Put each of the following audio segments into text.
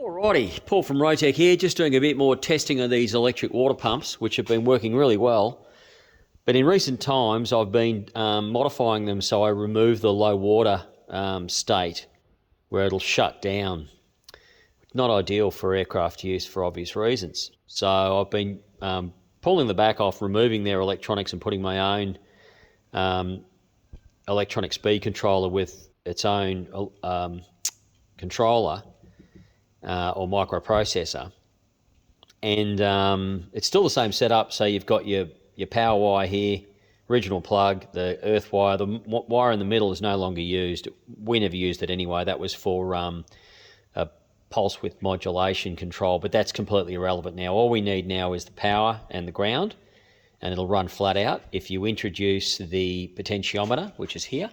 Alrighty, Paul from Rotec here, just doing a bit more testing of these electric water pumps, which have been working really well. But in recent times, I've been modifying them so I remove the low water state where it'll shut down. Not ideal for aircraft use for obvious reasons. So I've been pulling the back off, removing their electronics and putting my own electronic speed controller with its own controller or microprocessor. And it's still the same setup. So you've got your power wire here, original plug, the earth wire. The wire in the middle is no longer used. We never used it anyway. That was for a pulse width modulation control, but that's completely irrelevant now. All we need now is the power and the ground, and it'll run flat out. If you introduce the potentiometer, which is here,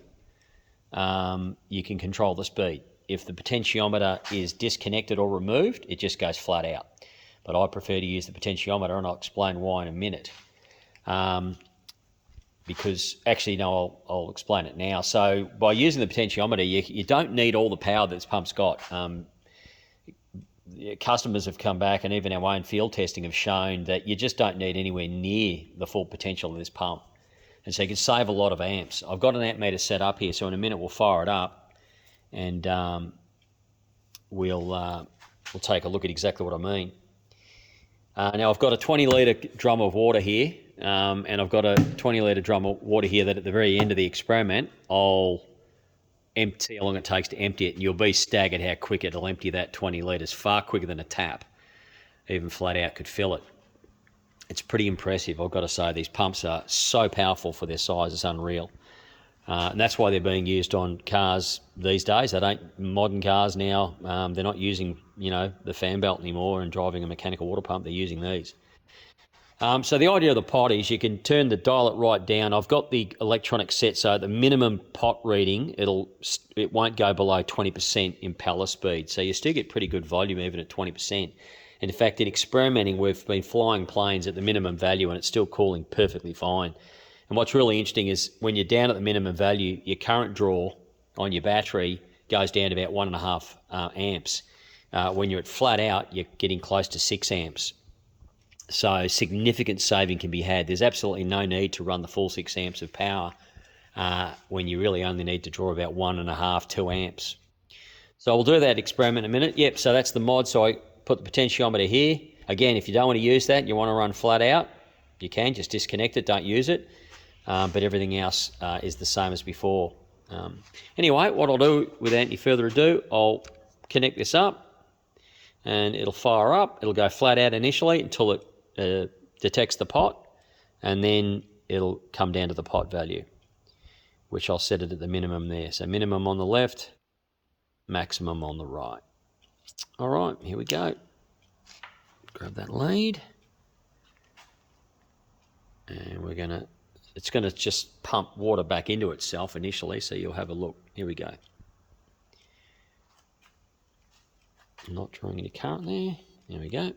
you can control the speed. If the potentiometer is disconnected or removed, it just goes flat out. But I prefer to use the potentiometer, and I'll explain why in a minute. Because actually, no, I'll explain it now. So by using the potentiometer, you don't need all the power that this pump's got. Customers have come back, and even our own field testing have shown that you just don't need anywhere near the full potential of this pump. And so you can save a lot of amps. I've got an amp meter set up here, so in a minute we'll fire it up, and we'll take a look at exactly what I mean. Now I've got a 20 litre drum of water here, and I've got a 20 litre drum of water here that at the very end of the experiment I'll empty how long it takes to empty it, and you'll be staggered how quick it'll empty that 20 litres, far quicker than a tap. Even flat out could fill it. It's pretty impressive, I've got to say. These pumps are so powerful for their size, it's unreal. And that's why they're being used on cars these days. Modern cars now, they're not using, the fan belt anymore and driving a mechanical water pump. They're using these. So the idea of the pot is you can dial it right down. I've got the electronic set, so at the minimum pot reading, it won't go below 20% impeller speed. So you still get pretty good volume even at 20%. And in fact, in experimenting, we've been flying planes at the minimum value and it's still cooling perfectly fine. And what's really interesting is when you're down at the minimum value, your current draw on your battery goes down to about 1.5 amps. When you're at flat out, you're getting close to 6 amps. So significant saving can be had. There's absolutely no need to run the full 6 amps of power when you really only need to draw about 1.5, 2 amps. So we'll do that experiment in a minute. Yep, so that's the mod. So I put the potentiometer here. Again, if you don't want to use that, you want to run flat out, you can just disconnect it, don't use it. But everything else is the same as before. Anyway, what I'll do without any further ado, I'll connect this up and it'll fire up. It'll go flat out initially until it detects the pot, and then it'll come down to the pot value, which I'll set it at the minimum there. So minimum on the left, maximum on the right. All right, here we go. Grab that lead, and it's going to just pump water back into itself initially, so you'll have a look. Here we go. I'm not drawing any current there. There we go.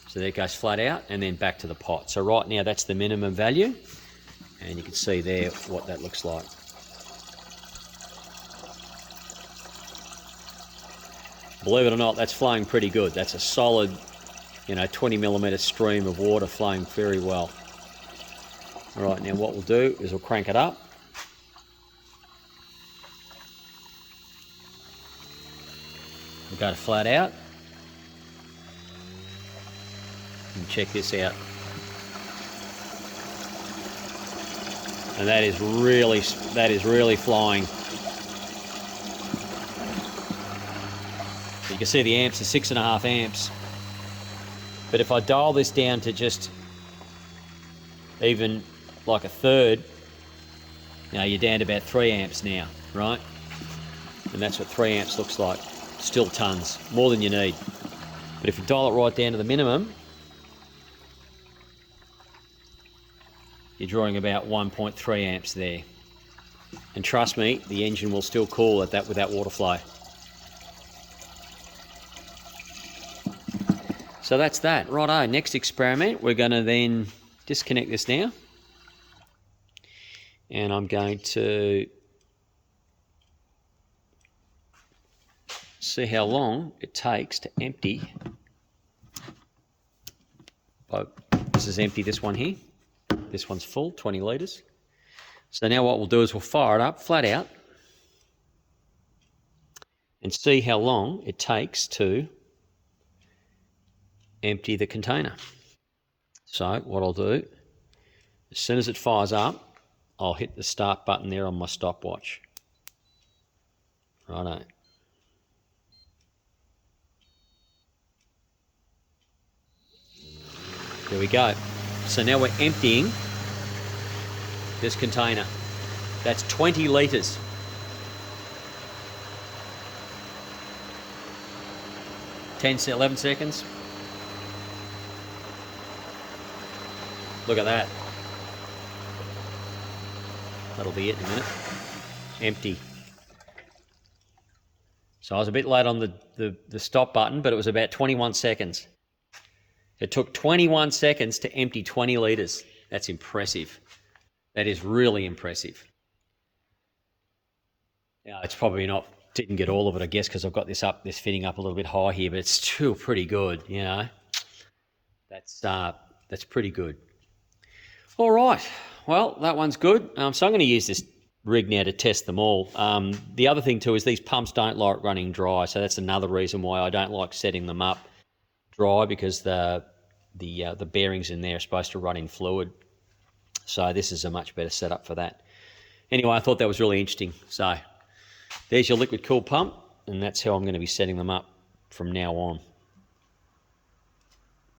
So there it goes flat out and then back to the pot. So right now that's the minimum value, and you can see there what that looks like. Believe it or not, that's flowing pretty good. That's a solid, 20mm stream of water flowing very well. All right, now what we'll do is we'll crank it up. We'll go to flat out. And check this out. And that is really flying. You can see the amps are 6.5 amps. But if I dial this down to just even like a third, you're down to about 3 amps now, right? And that's what 3 amps looks like. Still tons, more than you need. But if you dial it right down to the minimum, you're drawing about 1.3 amps there. And trust me, the engine will still cool at that with that water flow. So that's that. Righto, next experiment, we're going to then disconnect this now. And I'm going to see how long it takes to empty. This is empty, this one here. This one's full, 20 litres. So now what we'll do is we'll fire it up flat out and see how long it takes to empty the container. So what I'll do, as soon as it fires up, I'll hit the start button there on my stopwatch. Righto. There we go. So now we're emptying this container. That's 20 litres. Ten, 11 seconds. Look at that. That'll be it in a minute. Empty. So I was a bit late on the stop button, but it was about 21 seconds. It took 21 seconds to empty 20 litres. That's impressive. That is really impressive. Yeah, it's probably not, didn't get all of it, I guess, because I've got this fitting up a little bit high here, but it's still pretty good, you know. That's pretty good. All right, well, that one's good. So I'm going to use this rig now to test them all. The other thing too is these pumps don't like running dry, so that's another reason why I don't like setting them up dry, because the bearings in there are supposed to run in fluid. So this is a much better setup for that. Anyway, I thought that was really interesting. So there's your liquid cooled pump, and that's how I'm going to be setting them up from now on.